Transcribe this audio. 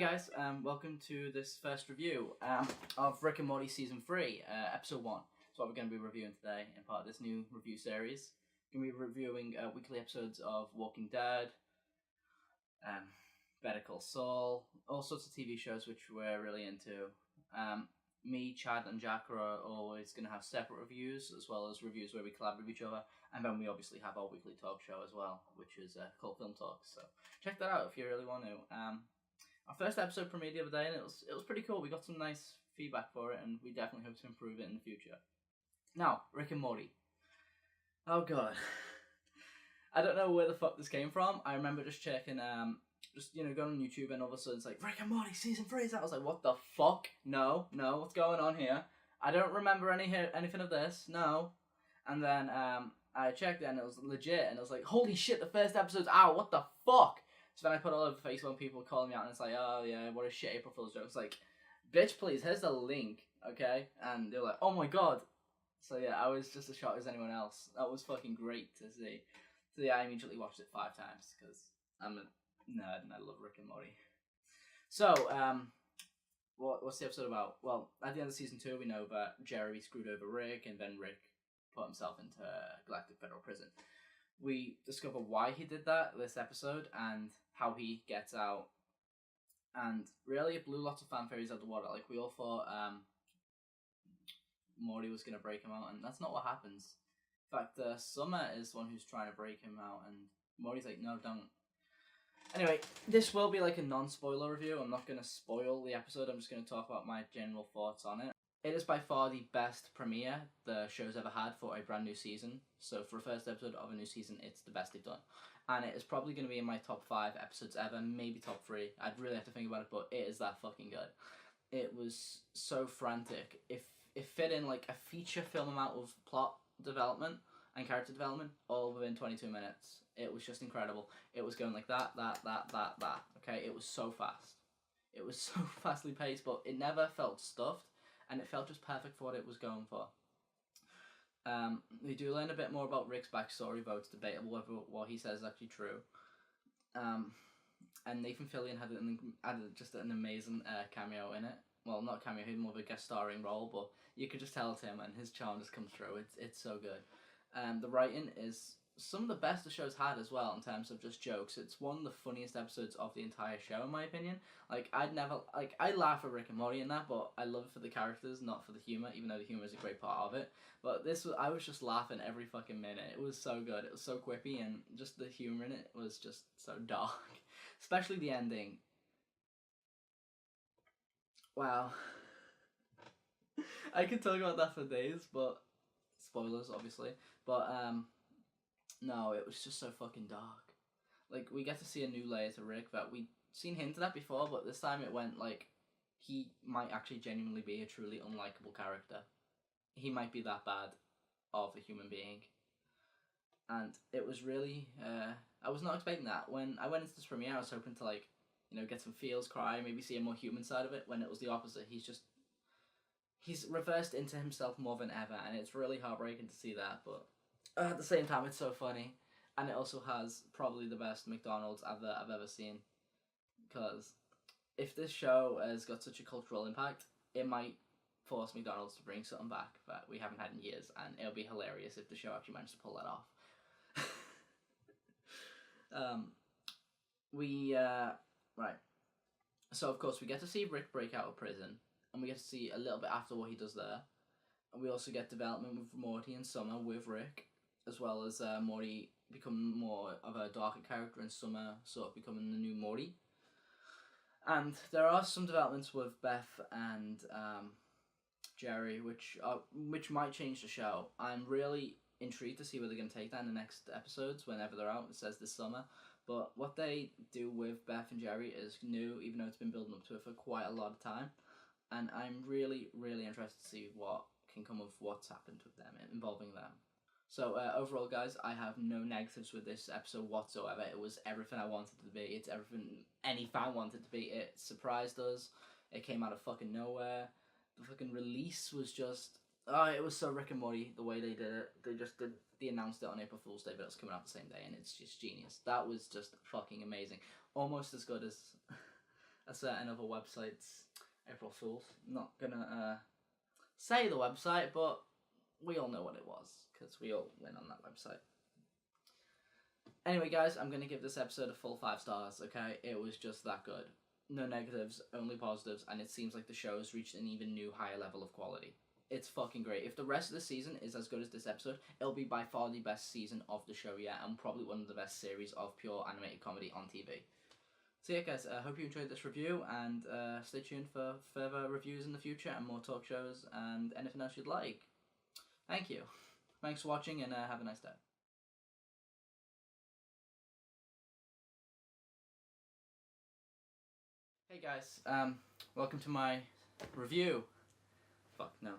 guys, welcome to this first review of Rick and Morty Season 3, Episode 1. That's what we're going to be reviewing today in part of this new review series. We're going to be reviewing weekly episodes of Walking Dead, Better Call Saul, all sorts of TV shows which we're really into. Me, Chad, and Jack are always going to have separate reviews, as well as reviews where we collab with each other. And then we obviously have our weekly talk show as well, which is called Film Talks. So check that out if you really want to. Our first episode premiered the other day, and it was pretty cool. We got some nice feedback for it, and we definitely hope to improve it in the future. Now, Rick and Morty. Oh god, I don't know where the fuck this came from. I remember just checking, going on YouTube, and all of a sudden it's like Rick and Morty Season 3 is out. I was like, what the fuck? No, what's going on here? I don't remember anything of this. No, and then I checked it, and it was legit, and I was like, holy shit, the first episode's out. What the fuck? So then I put it all over Facebook, people calling me out, and it's like, oh yeah, what a shit April Fool's joke. It's like, bitch, please, here's the link, okay? And they're like, oh my god. So yeah, I was just as shocked as anyone else. That was fucking great to see. So yeah, I immediately watched it 5 times, because I'm a nerd and I love Rick and Morty. So, what's the episode about? Well, at the end of Season 2, we know that Jerry screwed over Rick, and then Rick put himself into Galactic Federal Prison. We discover why he did that this episode and how he gets out, and really it blew lots of fan theories out of the water. Like, we all thought Morty was going to break him out, and that's not what happens. In fact, Summer is the one who's trying to break him out, and Morty's like, no, don't. Anyway, this will be like a non-spoiler review. I'm not going to spoil the episode, I'm just going to talk about my general thoughts on it. It is by far the best premiere the show's ever had for a brand new season. So for a first episode of a new season, it's the best they've done. And it is probably going to be in my top 5 episodes ever, maybe top 3. I'd really have to think about it, but it is that fucking good. It was so frantic. It fit in like a feature film amount of plot development and character development all within 22 minutes. It was just incredible. It was going like that. Okay, it was so fast. It was so fastly paced, but it never felt stuffed. And it felt just perfect for what it was going for. We do learn a bit more about Rick's backstory, though it's debatable whether what he says is actually true. And Nathan Fillion added just an amazing cameo in it. Well, not cameo, he had more of a guest starring role, but you could just tell it's him, and his charm just comes through. It's so good. The writing is some of the best the show's had as well in terms of just jokes. It's one of the funniest episodes of the entire show, in my opinion. Like, I laugh at Rick and Morty in that, but I love it for the characters, not for the humour, even though the humour is a great part of it. But I was just laughing every fucking minute. It was so good. It was so quippy, and just the humour in it was just so dark. Especially the ending. Wow. I could talk about that for days, but spoilers, obviously. But, no, it was just so fucking dark. Like, we get to see a new layer to Rick that we'd seen hinted at before, but this time it went like, he might actually genuinely be a truly unlikable character. He might be that bad of a human being. And it was really, I was not expecting that. When I went into this premiere, I was hoping to, like, get some feels, cry, maybe see a more human side of it, when it was the opposite. He's reversed into himself more than ever, and it's really heartbreaking to see that, but at the same time, it's so funny. And it also has probably the best McDonald's I've ever seen. Because if this show has got such a cultural impact, it might force McDonald's to bring something back that we haven't had in years. And it'll be hilarious if the show actually managed to pull that off. Right. So, of course, we get to see Rick break out of prison. And we get to see a little bit after what he does there. And we also get development with Morty and Summer with Rick, as well as Morty becoming more of a darker character and Summer sort of becoming the new Morty. And there are some developments with Beth and Jerry, which might change the show. I'm really intrigued to see where they're going to take that in the next episodes, whenever they're out. It says this summer. But what they do with Beth and Jerry is new, even though it's been building up to it for quite a lot of time. And I'm really, really interested to see what can come of what's happened with them, involving them. So overall, guys, I have no negatives with this episode whatsoever. It was everything I wanted it to be. It's everything any fan wanted it to be. It surprised us. It came out of fucking nowhere. The fucking release was just... Oh, it was so Rick and Morty, the way they did it. They announced it on April Fool's Day, but it was coming out the same day, and it's just genius. That was just fucking amazing. Almost as good as a certain other website's April Fools. I'm not gonna say the website, but we all know what it was, because we all went on that website. Anyway, guys, I'm going to give this episode a full 5 stars, okay? It was just that good. No negatives, only positives, and it seems like the show has reached an even new higher level of quality. It's fucking great. If the rest of the season is as good as this episode, it'll be by far the best season of the show yet, and probably one of the best series of pure animated comedy on TV. So yeah, guys, I hope you enjoyed this review, and stay tuned for further reviews in the future, and more talk shows, and anything else you'd like. Thank you. Thanks for watching, and have a nice day. Hey guys, welcome to my review. Fuck, no.